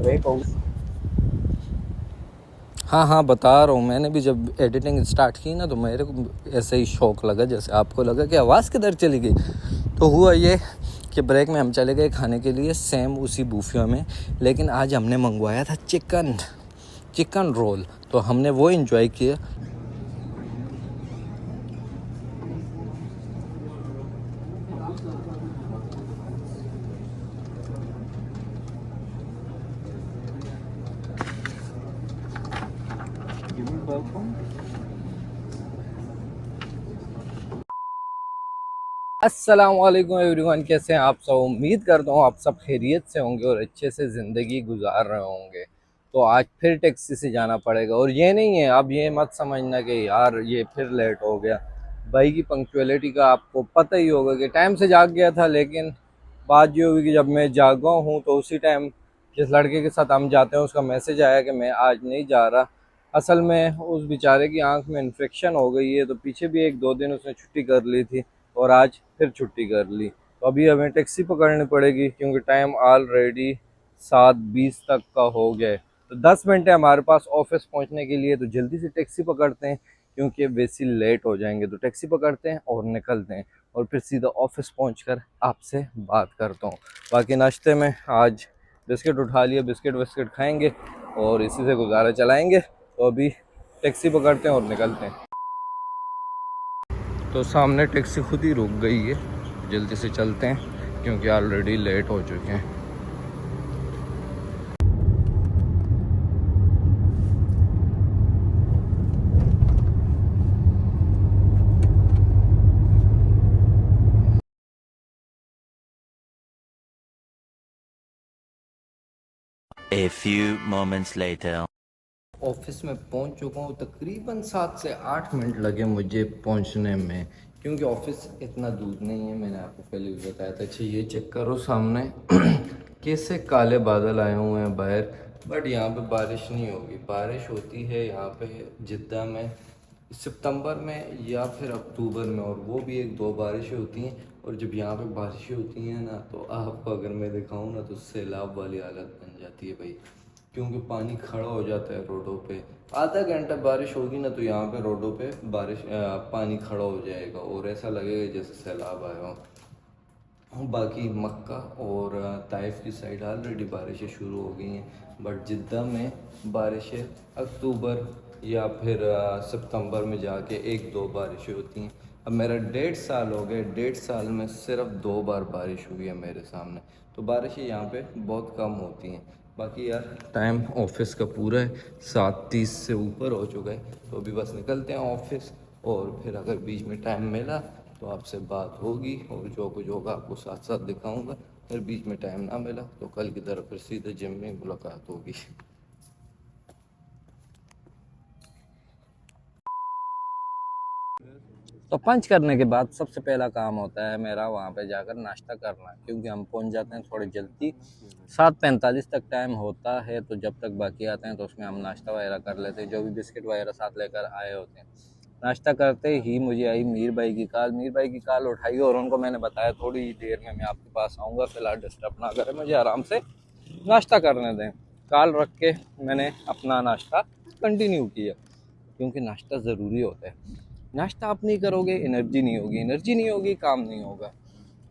Break हो। हाँ हाँ, बता रहा हूँ। मैंने भी जब एडिटिंग स्टार्ट की ना तो मेरे को ऐसे ही शौक लगा जैसे आपको लगा कि आवाज़ किधर चली गई। तो हुआ ये कि ब्रेक में हम चले गए खाने के लिए सेम उसी बूफे में, लेकिन आज हमने मंगवाया था चिकन रोल, तो हमने वो एंजॉय किया। अस्सलाम वालेकुम एवरीवन, कैसे हैं आप सब। उम्मीद करता हूँ आप सब खैरियत से होंगे और अच्छे से ज़िंदगी गुजार रहे होंगे। तो आज फिर टैक्सी से जाना पड़ेगा, और ये नहीं है, अब ये मत समझना कि यार ये फिर लेट हो गया। भाई की पंक्चुअलिटी का आपको पता ही होगा कि टाइम से जाग गया था, लेकिन बात ये हुई कि जब मैं जागा हूँ तो उसी टाइम जिस लड़के के साथ हम जाते हैं उसका मैसेज आया कि मैं आज नहीं जा रहा। असल में उस बेचारे की आंख में इन्फेक्शन हो गई है, तो पीछे भी 1-2 दिन उसने छुट्टी कर ली थी और आज फिर छुट्टी कर ली। तो अभी हमें टैक्सी पकड़नी पड़ेगी क्योंकि टाइम ऑलरेडी 7:20 तक का हो गया है। तो 10 मिनट है हमारे पास ऑफिस पहुंचने के लिए, तो जल्दी से टैक्सी पकड़ते हैं क्योंकि वैसे लेट हो जाएंगे। तो टैक्सी पकड़ते हैं और निकलते हैं, और फिर सीधा ऑफिस पहुंचकर आपसे बात करता हूँ। बाकी नाश्ते में आज बिस्किट उठा लिया, बिस्किट विस्किट खाएंगे और इसी से गुजारा चलाएंगे। तो अभी टैक्सी पकड़ते हैं और निकलते हैं। तो सामने टैक्सी खुद ही रुक गई है, जल्दी से चलते हैं क्योंकि ऑलरेडी लेट हो चुके हैं। A few moments later. Office में पहुंच चुका हूँ। तकरीबन 7 से 8 मिनट लगे मुझे पहुंचने में, क्योंकि ऑफिस इतना दूर नहीं है। मैंने आपको पहले भी बताया था। अच्छा ये चेक करो सामने कैसे काले बादल आए हुए हैं बाहर, बट यहाँ पे बारिश नहीं होगी। बारिश होती है यहाँ पे जिद्दा में सितंबर में या फिर अक्टूबर में, और वो भी 1-2 बारिशें होती हैं। और जब यहाँ पे बारिशें होती हैं ना, तो आपको अगर मैं दिखाऊँ ना तो सैलाब वाली हालत बन जाती है भाई, क्योंकि पानी खड़ा हो जाता है रोडों पे। आधा घंटा बारिश होगी ना तो यहाँ पे रोडों पे पानी खड़ा हो जाएगा और ऐसा लगेगा जैसे सैलाब आया हो। बाकी मक्का और ताइफ की साइड ऑलरेडी बारिशें शुरू हो गई हैं, बट जिद्दा में बारिशें अक्टूबर या फिर सितंबर में जाके 1-2 बारिशें होती हैं। अब मेरा 1.5 साल हो गए, 1.5 साल में सिर्फ 2 बार बारिश हुई है मेरे सामने। तो बारिशें यहाँ पे बहुत कम होती हैं। बाकी यार टाइम ऑफिस का पूरा है, 7:30 से ऊपर हो चुका है। तो अभी बस निकलते हैं ऑफिस, और फिर अगर बीच में टाइम मिला तो आपसे बात होगी और जो कुछ होगा आपको साथ साथ दिखाऊंगा। फिर बीच में टाइम ना मिला तो कल की तरफ फिर सीधे जिम में मुलाकात होगी। तो पंच करने के बाद सबसे पहला काम होता है मेरा वहाँ पे जाकर नाश्ता करना, क्योंकि हम पहुँच जाते हैं थोड़ी जल्दी। 7:45 तक टाइम होता है, तो जब तक बाकी आते हैं तो उसमें हम नाश्ता वगैरह कर लेते हैं, जो भी बिस्किट वगैरह साथ लेकर आए होते हैं। नाश्ता करते ही मुझे आई मीर भाई की कॉल। मीर भाई की कॉल उठाई और उनको मैंने बताया थोड़ी देर में मैं आपके पास आऊँगा, फिलहाल डिस्टर्ब ना करें, मुझे आराम से नाश्ता करने दें। कॉल रख के मैंने अपना नाश्ता कंटिन्यू किया, क्योंकि नाश्ता ज़रूरी होता है। नाश्ता आप नहीं करोगे एनर्जी नहीं होगी, एनर्जी नहीं होगी काम नहीं होगा।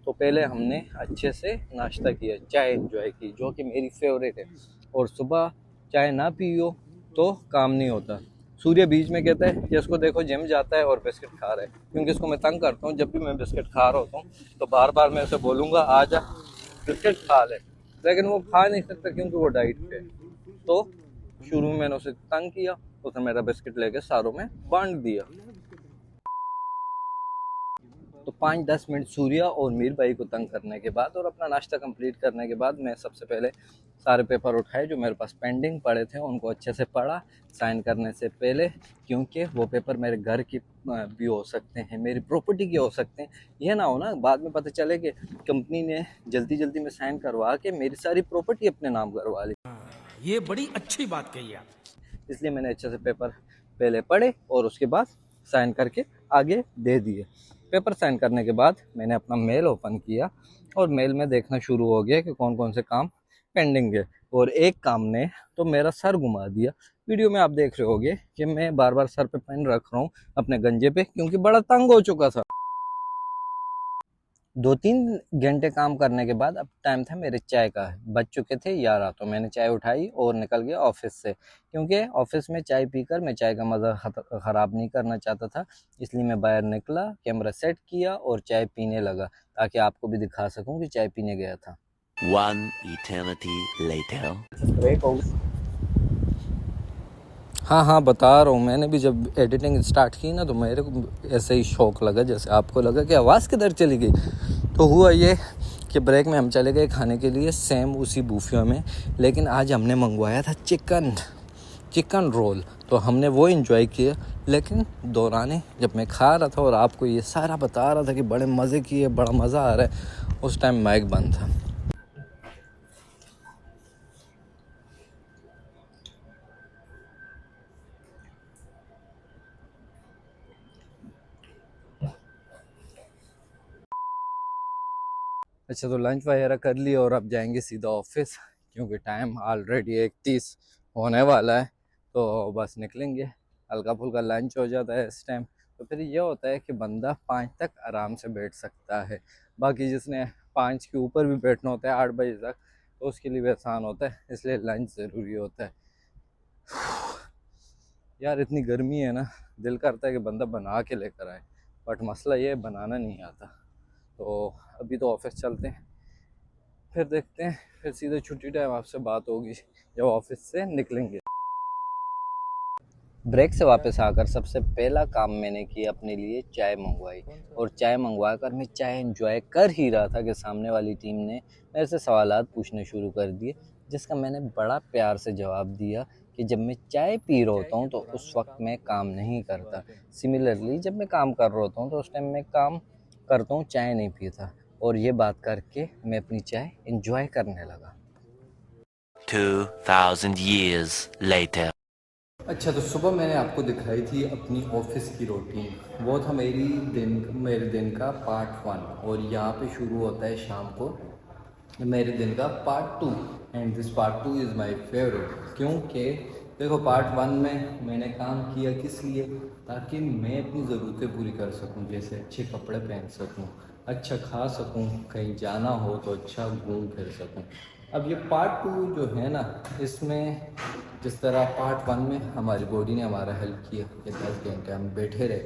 तो पहले हमने अच्छे से नाश्ता किया, चाय एंजॉय की जो कि मेरी फेवरेट है। और सुबह चाय ना पियो तो काम नहीं होता। सूर्य बीच में कहता है कि इसको देखो जिम जाता है और बिस्किट खा रहा है, क्योंकि इसको मैं तंग करता हूँ। जब भी मैं बिस्किट खा रहा होता हूँ तो बार बार मैं उसे बोलूँगा आ जा बिस्किट खा ले, लेकिन वो खा नहीं सकता क्योंकि वो डाइट पे है। तो शुरू में मैंने उसे तंग किया, उसने मेरा बिस्किट लेके सारों में बांट दिया। तो 5-10 मिनट सूर्या और मीर भाई को तंग करने के बाद और अपना नाश्ता कंप्लीट करने के बाद मैं सबसे पहले सारे पेपर उठाए जो मेरे पास पेंडिंग पड़े थे, उनको अच्छे से पढ़ा साइन करने से पहले, क्योंकि वो पेपर मेरे घर की भी हो सकते हैं, मेरी प्रॉपर्टी के हो सकते हैं। ये ना हो ना बाद में पता चले कि कंपनी ने जल्दी जल्दी में साइन करवा के मेरी सारी प्रॉपर्टी अपने नाम करवा ली। ये बड़ी अच्छी बात कही आप। इसलिए मैंने अच्छे से पेपर पहले पढ़े और उसके बाद साइन करके आगे दे दिए। पेपर साइन करने के बाद मैंने अपना मेल ओपन किया और मेल में देखना शुरू हो गया कि कौन कौन से काम पेंडिंग है और एक काम ने तो मेरा सर घुमा दिया। वीडियो में आप देख रहे होगे कि मैं बार बार सर पे पेन रख रहा हूँ अपने गंजे पे, क्योंकि बड़ा तंग हो चुका था। 2-3 घंटे काम करने के बाद अब टाइम था मेरे चाय का। बज चुके थे 11, तो मैंने चाय उठाई और निकल गया ऑफिस से, क्योंकि ऑफिस में चाय पीकर मैं चाय का मज़ा ख़राब नहीं करना चाहता था। इसलिए मैं बाहर निकला, कैमरा सेट किया और चाय पीने लगा, ताकि आपको भी दिखा सकूं कि चाय पीने गया था। One eternity later. हाँ बता रहा हूँ, मैंने भी जब एडिटिंग स्टार्ट की ना तो मेरे को ऐसे ही शौक लगा जैसे आपको लगा कि आवाज़ किधर चली गई। तो हुआ ये कि ब्रेक में हम चले गए खाने के लिए सेम उसी बूफे में, लेकिन आज हमने मंगवाया था चिकन रोल, तो हमने वो एंजॉय किया। लेकिन दौरान जब मैं खा रहा था और आपको ये सारा बता रहा था कि बड़े मज़े किए, बड़ा मज़ा आ रहा है, उस टाइम माइक बंद था। अच्छा, तो लंच वगैरह कर लिया और अब जाएंगे सीधा ऑफिस, क्योंकि टाइम ऑलरेडी 1:30 होने वाला है। तो बस निकलेंगे, हल्का फुल्का लंच हो जाता है इस टाइम। तो फिर ये होता है कि बंदा 5 तक आराम से बैठ सकता है। बाकी जिसने 5 के ऊपर भी बैठना होता है 8 बजे तक, तो उसके लिए भी आसान होता है, इसलिए लंच ज़रूरी होता है। यार इतनी गर्मी है ना, दिल करता है कि बंदा बना के लेकर आए, बट मसला ये बनाना नहीं आता। तो अभी तो ऑफिस चलते हैं, फिर देखते हैं, फिर सीधे छुट्टी टाइम आपसे बात होगी जब ऑफिस से निकलेंगे। ब्रेक से वापस आकर सबसे पहला काम मैंने किया, अपने लिए चाय मंगवाई। और चाय मंगवा कर मैं चाय एंजॉय कर ही रहा था कि सामने वाली टीम ने मेरे से सवालात पूछने शुरू कर दिए, जिसका मैंने बड़ा प्यार से जवाब दिया कि जब मैं चाय पी रहा होता हूँ तो उस वक्त मैं काम नहीं करता। सिमिलरली जब मैं काम कर रहा होता हूँ तो उस टाइम मैं काम करता हूँ, चाय नहीं पीता। और ये बात करके मैं अपनी चाय एंजॉय करने लगा। 2000 years later. अच्छा, तो सुबह मैंने आपको दिखाई थी अपनी ऑफिस की रूटीन, वो था मेरे दिन का पार्ट 1, और यहाँ पे शुरू होता है शाम को मेरे दिन का part 2। And this part 2 is my favourite, क्योंकि देखो पार्ट 1 में मैंने काम किया किस लिए, ताकि मैं अपनी ज़रूरतें पूरी कर सकूं, जैसे अच्छे कपड़े पहन सकूं, अच्छा खा सकूं, कहीं जाना हो तो अच्छा घूम फिर सकूं। अब ये पार्ट 2 जो है ना, इसमें जिस तरह पार्ट 1 में हमारी बॉडी ने हमारा हेल्प किया कि 10 घंटे हम बैठे रहे,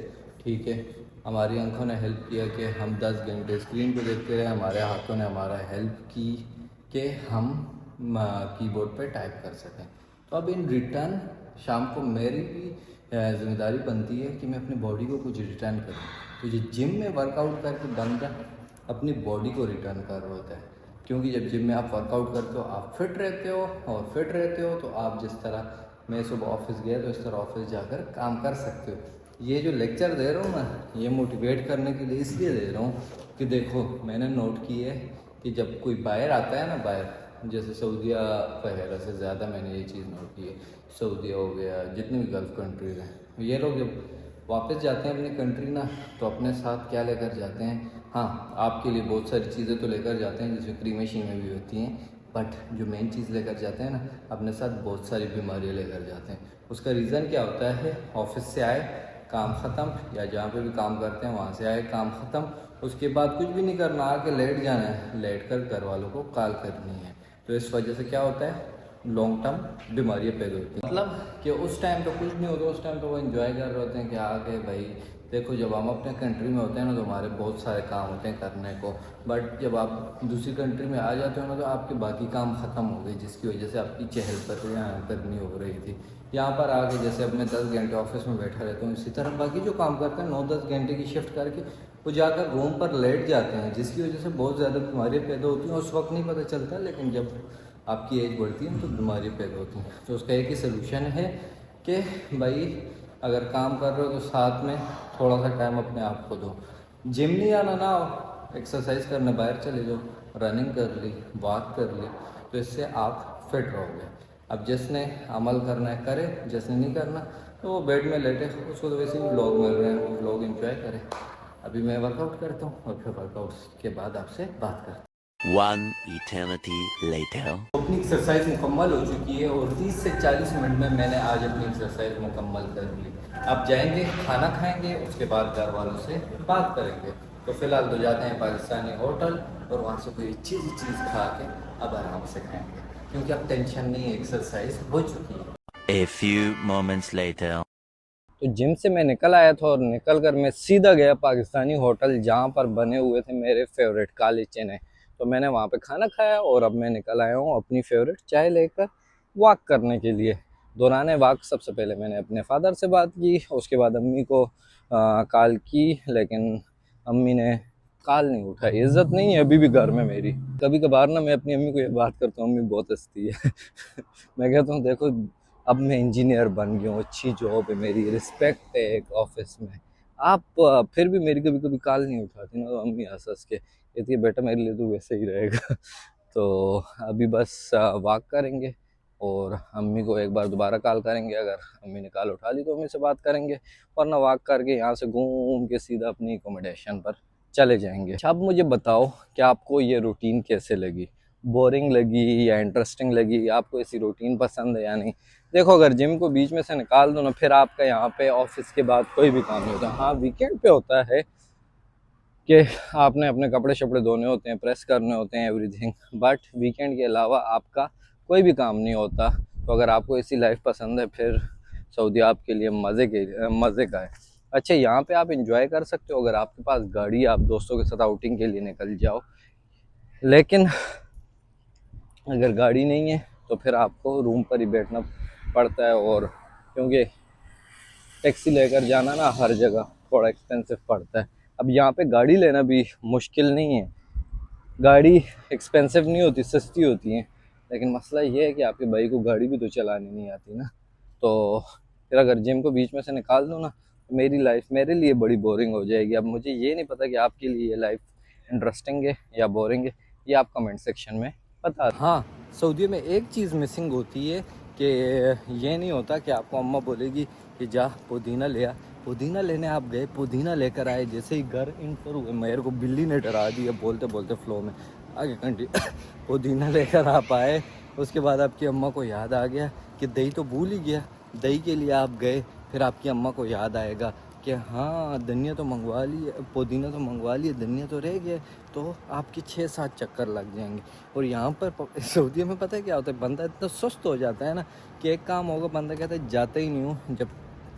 ठीक है, हमारी आंखों ने हेल्प किया कि हम 10 घंटे स्क्रीन पे देखते रहे, हमारे हाथों ने हमारा हेल्प की कि हम कीबोर्ड पे टाइप कर सकें। तो अब इन रिटर्न शाम को मेरी भी जिम्मेदारी बनती है कि मैं अपनी बॉडी को कुछ रिटर्न करूँ। तो ये जिम में वर्कआउट करके बंदा अपनी बॉडी को रिटर्न कर रहा होता है, क्योंकि जब जिम में आप वर्कआउट करते हो आप फिट रहते हो, और फिट रहते हो तो आप जिस तरह मैं सुबह ऑफिस गया तो इस तरह ऑफिस जाकर काम कर सकते हो। ये जो लेक्चर दे रहा हूँ ना, ये मोटिवेट करने के लिए इसलिए दे रहा हूँ कि देखो मैंने नोट की है कि जब कोई बाहर आता है ना, बाहर जैसे सऊदीया वगैरह से ज़्यादा मैंने ये चीज़ नोट की है, सऊदीया हो गया, जितनी भी गल्फ़ कंट्रीज़ हैं, ये लोग जब वापस जाते हैं अपनी कंट्री ना, तो अपने साथ क्या लेकर जाते हैं, हाँ आपके लिए बहुत सारी चीज़ें तो लेकर जाते हैं जिसमें क्रीमें शीमें भी होती हैं, बट जो मेन चीज़ लेकर जाते हैं ना, अपने साथ बहुत सारी बीमारियाँ लेकर जाते हैं। उसका रीज़न क्या होता है, ऑफिस से आए काम ख़त्म, या जहाँ पे भी काम करते हैं वहाँ से आए काम ख़त्म, उसके बाद कुछ भी नहीं करना, आके लेट जाना है, लेट कर घर वालों को कॉल करनी है। तो इस वजह से क्या होता है, लॉन्ग टर्म बीमारियाँ पैदा होती हैं। मतलब कि उस टाइम तो कुछ नहीं होता, उस टाइम तो वो एंजॉय कर रहे होते हैं कि आगे भाई देखो जब हम अपने कंट्री में होते हैं ना तो हमारे बहुत सारे काम होते हैं करने को, बट जब आप दूसरी कंट्री में आ जाते हो ना तो आपके बाकी काम ख़त्म हो गए, जिसकी वजह से आपकी चहल कदमी हो रही थी। यहाँ पर आके जैसे अपने 10 घंटे ऑफिस में बैठा रहता हूँ, इसी तरह बाकी जो काम करते हैं 9-10 घंटे की शिफ्ट करके वो जाकर रूम पर लेट जाते हैं, जिसकी वजह से बहुत ज़्यादा बीमारियाँ पैदा होती हैं। उस वक्त नहीं पता चलता, लेकिन जब आपकी एज बढ़ती है तो बीमारियाँ पैदा होती हैं। तो उसका एक ही सलूशन है कि भाई अगर काम कर रहे हो तो साथ में थोड़ा सा टाइम अपने आप को दो। जिम नहीं आना ना हो, एक्सरसाइज करने बाहर चले जाओ, रनिंग कर ली, वॉक कर ली, तो इससे आप फिट रहोगे। अब जिसने अमल करना है करे, जिसने नहीं करना तो वो बेड में लेटे, उसको तो वैसे ही व्लॉग मिल रहे हैं, वो व्लॉग एंजॉय करे। अभी मैं वर्कआउट करता हूँ और फिर वर्कआउट के बाद आपसे बात करता हूँ। One eternity later. अपनी एक्सरसाइज मुकम्मल हो चुकी है और 30 से 40 मिनट में मैंने आज अपनी एक्सरसाइज मुकम्मल कर ली। अब जाएंगे, खाना खाएंगे, उसके बाद घर वालों से बात करेंगे। तो फ़िलहाल तो जाते हैं पाकिस्तानी होटल और वहाँ से कोई अच्छी सी चीज़ खा के अब आराम से खाएंगे, क्योंकि अब टेंशन नहीं है, एक्सरसाइज हो चुकी है। A few moments later. तो जिम से मैं निकल आया था और निकल कर मैं सीधा गया पाकिस्तानी होटल, जहाँ पर बने हुए थे मेरे फेवरेट काले चने। तो मैंने वहाँ पे खाना खाया और अब मैं निकल आया हूँ अपनी फेवरेट चाय लेकर वॉक करने के लिए। दौरान वॉक सबसे पहले मैंने अपने फादर से बात की, उसके बाद अम्मी को कॉल की, लेकिन अम्मी ने कॉल नहीं उठाई। इज़्ज़त नहीं है अभी भी घर में मेरी। कभी कभार ना मैं अपनी अम्मी को ये बात करता हूँ, अम्मी बहुत हंसती है। मैं कहता हूँ देखो अब मैं इंजीनियर बन गया हूँ, अच्छी जॉब है मेरी, रिस्पेक्ट है एक ऑफिस में, आप फिर भी मेरी कभी कभी कॉल नहीं उठाती ना, तो अम्मी हंस हंस के कहती है बेटा मेरे लिए तो वैसे ही रहेगा। तो अभी बस वॉक करेंगे और अम्मी को एक बार दोबारा कॉल करेंगे, अगर अम्मी ने कॉल उठा ली तो अम्मी से बात करेंगे, वरना वॉक करके यहाँ से घूम के सीधा अपनी अकोमोडेशन पर चले जाएंगे। अच्छा अब मुझे बताओ कि आपको ये रूटीन कैसे लगी, बोरिंग लगी या इंटरेस्टिंग लगी, आपको ऐसी रूटीन पसंद है या नहीं। देखो अगर जिम को बीच में से निकाल दो ना, फिर आपका यहाँ पे ऑफिस के बाद कोई भी काम नहीं होता। हाँ वीकेंड पे होता है कि आपने अपने कपड़े शपड़े धोने होते हैं, प्रेस करने होते हैं, एवरीथिंग, बट वीकेंड के अलावा आपका कोई भी काम नहीं होता। तो अगर आपको ऐसी लाइफ पसंद है फिर सऊदी आपके लिए मज़े का है। अच्छा यहाँ पे आप इंजॉय कर सकते हो अगर आपके पास गाड़ी, आप दोस्तों के साथ आउटिंग के लिए निकल जाओ, लेकिन अगर गाड़ी नहीं है तो फिर आपको रूम पर ही बैठना पड़ता है, और क्योंकि टैक्सी लेकर जाना ना हर जगह थोड़ा एक्सपेंसिव पड़ता है। अब यहाँ पे गाड़ी लेना भी मुश्किल नहीं है, गाड़ी एक्सपेंसिव नहीं होती, सस्ती होती है, लेकिन मसला ये है कि आपके भाई को गाड़ी भी तो चलानी नहीं आती ना। तो फिर अगर जिम को बीच में से निकाल दो ना तो मेरी लाइफ मेरे लिए बड़ी बोरिंग हो जाएगी। अब मुझे ये नहीं पता कि आपके लिए ये लाइफ इंटरेस्टिंग है या बोरिंग है, ये आप कमेंट सेक्शन में बता। हाँ सऊदी में एक चीज़ मिसिंग होती है कि ये नहीं होता कि आपको अम्मा बोलेगी कि जा पुदीना ले आ, पुदीना लेने आप गए, पुदीना लेकर आए, जैसे ही घर इंटर हुए मेरे को बिल्ली ने डरा दिया बोलते बोलते फ्लो में आगे कंटिन्यू। पुदीना लेकर आप आए, उसके बाद आपकी अम्मा को याद आ गया कि दही तो भूल ही गया, दही के लिए आप गए, फिर आपकी अम्मा को याद आएगा कि हाँ धनिया तो मंगवा ली, पुदीना तो मंगवा लिए, धनिया तो रह गया, तो आपके 6-7 चक्कर लग जाएंगे। और यहाँ पर सऊदी में पता है क्या होता है, बंदा इतना सुस्त हो जाता है ना कि एक काम होगा बंदा कहता है जाता ही नहीं हूँ, जब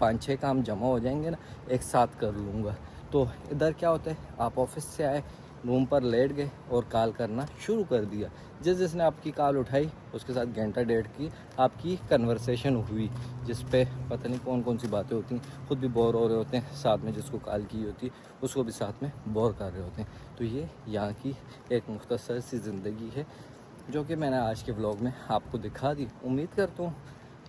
5-6 काम जमा हो जाएंगे ना एक साथ कर लूँगा। तो इधर क्या होता है, आप ऑफिस से आए, रूम पर लेट गए और कॉल करना शुरू कर दिया, जिसने आपकी कॉल उठाई उसके साथ घंटा डेढ़ की आपकी कन्वर्सेशन हुई, जिस पे पता नहीं कौन कौन सी बातें होती हैं, खुद भी बोर हो रहे होते हैं, साथ में जिसको कॉल की होती है उसको भी साथ में बोर कर रहे होते हैं। तो ये यहाँ की एक मुख्तसर सी ज़िंदगी है जो कि मैंने आज के व्लॉग में आपको दिखा दी। उम्मीद करता हूँ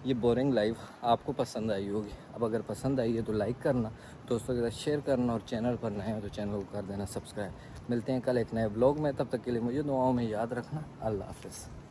ये बोरिंग लाइफ आपको पसंद आई होगी। अब अगर पसंद आई है तो लाइक करना, दोस्तों के साथ शेयर करना, और चैनल पर नए हो तो चैनल को कर देना सब्सक्राइब। मिलते हैं कल एक नए व्लॉग में, तब तक के लिए मुझे दुआओं में याद रखना। अल्लाह हाफ़िज़।